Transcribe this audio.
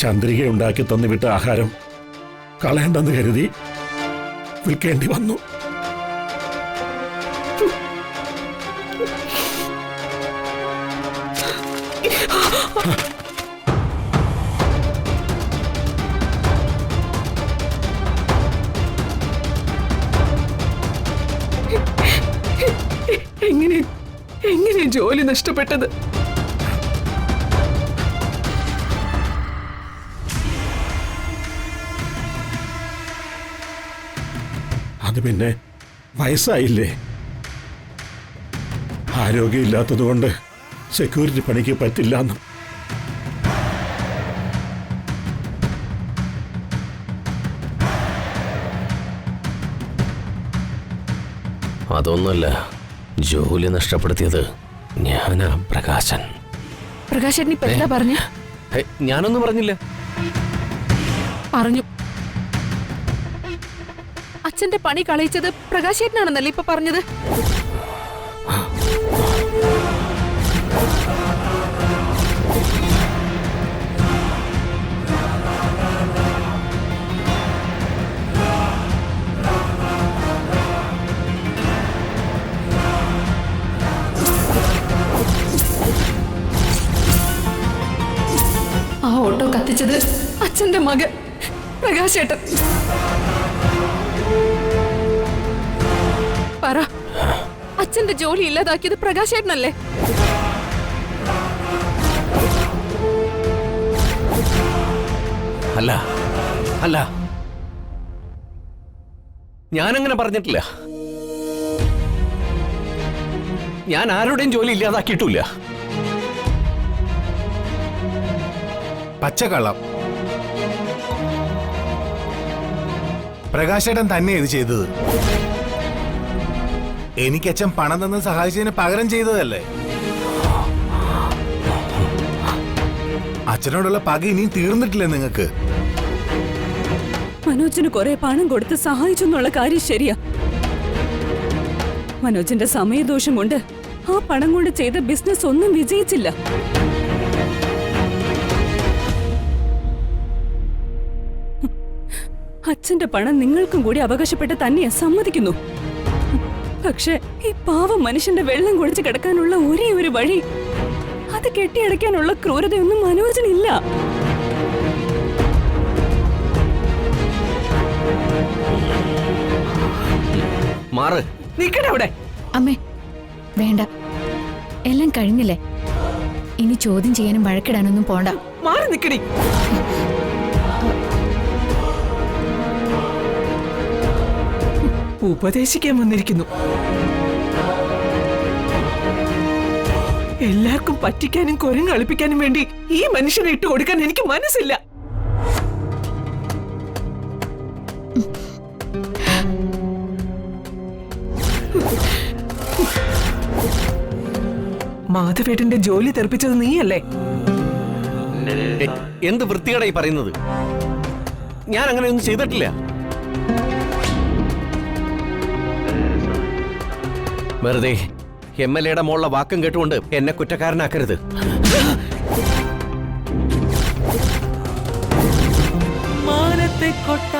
ചന്ദ്രിക ഉണ്ടാക്കി തന്നുവിട്ട ആഹാരം കളയണ്ടെന്ന് കരുതി വിൽക്കേണ്ടി വന്നു. എങ്ങനെ ജോലി നഷ്ടപ്പെട്ടത്? അത് പിന്നെ വയസ്സായില്ലേ, ആരോഗ്യമില്ലാത്തതുകൊണ്ട് സെക്യൂരിറ്റി പണിക്ക് പറ്റില്ലെന്ന്. അതൊന്നുമല്ല, ജോലി നഷ്ടപ്പെടുത്തിയത് ഞാനാ പ്രകാശൻ. പ്രകാശേട്ടൻ ഇപ്പൊ എന്താ പറഞ്ഞ? ഞാനൊന്നും പറഞ്ഞില്ല. പറഞ്ഞു, അച്ഛന്റെ പണി കളയിച്ചത് പ്രകാശേട്ടനാണെന്നല്ലേ ഇപ്പൊ പറഞ്ഞത്? ആ ഓട്ടോ കത്തിച്ചത് അച്ഛന്റെ മകൻ പ്രകാശേട്ടൻ. പറ, അച്ഛന്റെ ജോലി ഇല്ലാതാക്കിയത് പ്രകാശേട്ടനല്ലേ? അല്ല അല്ല, ഞാനങ്ങനെ പറഞ്ഞിട്ടില്ല. ഞാൻ ആരുടെയും ജോലി ഇല്ലാതാക്കിയിട്ടില്ല. പച്ചക്കള്ളം. പ്രകാശേട്ടൻ തന്നെ ഇത് ചെയ്തത്. എനിക്ക് അച്ഛൻ പണം തന്ന് സഹായിച്ചതിന് പകരം ചെയ്തതല്ലേ? അച്ഛനോടുള്ള പക ഇനിയും തീർന്നിട്ടില്ലേ നിങ്ങൾക്ക്? മനോജിന് കുറെ പണം കൊടുത്ത് സഹായിച്ചു എന്നുള്ള കാര്യം ശരിയാ. മനോജിന്റെ സമയദോഷം കൊണ്ട് ആ പണം കൊണ്ട് ചെയ്ത ബിസിനസ് ഒന്നും വിജയിച്ചില്ല. അച്ഛന്റെ പണം നിങ്ങൾക്കും കൂടി അവകാശപ്പെട്ട് തന്നെയാ, സമ്മതിക്കുന്നു. പക്ഷെ ഈ പാവം മനുഷ്യന്റെ വെള്ളം കുടിച്ച് കിടക്കാനുള്ള ഒരേ ഒരു വഴി, അത് കെട്ടിയടയ്ക്കാനുള്ള ക്രൂരതയൊന്നും മനോജിനില്ല. മാറ്, നിക്കടെ അവിടെ. അമ്മേ വേണ്ട, എല്ലാം കഴിഞ്ഞില്ലേ, ഇനി ചോദ്യം ചെയ്യാനും വഴക്കിടാനൊന്നും പോണ്ട. മാറി നിക്കടി. ഉപദേശിക്കാൻ വന്നിരിക്കുന്നു. എല്ലാവർക്കും പറ്റിക്കാനും കുരങ്ങ് കളിപ്പിക്കാനും വേണ്ടി ഈ മനുഷ്യനെ ഇട്ട് കൊടുക്കാൻ എനിക്ക് മനസ്സില്ല. മാധവേട്ടന്റെ ജോലി തെറിപ്പിച്ചത് നീയല്ലേ? എന്ത് വൃത്തികേടായി പറയുന്നത്? ഞാൻ അങ്ങനെയൊന്നും ചെയ്തിട്ടില്ല. വെറുതെ MLA-യുടെ മോളുടെ വാക്കും കേട്ടുകൊണ്ട് എന്നെ കുറ്റക്കാരനാക്കരുത്. മാനത്തെ കൊട്ട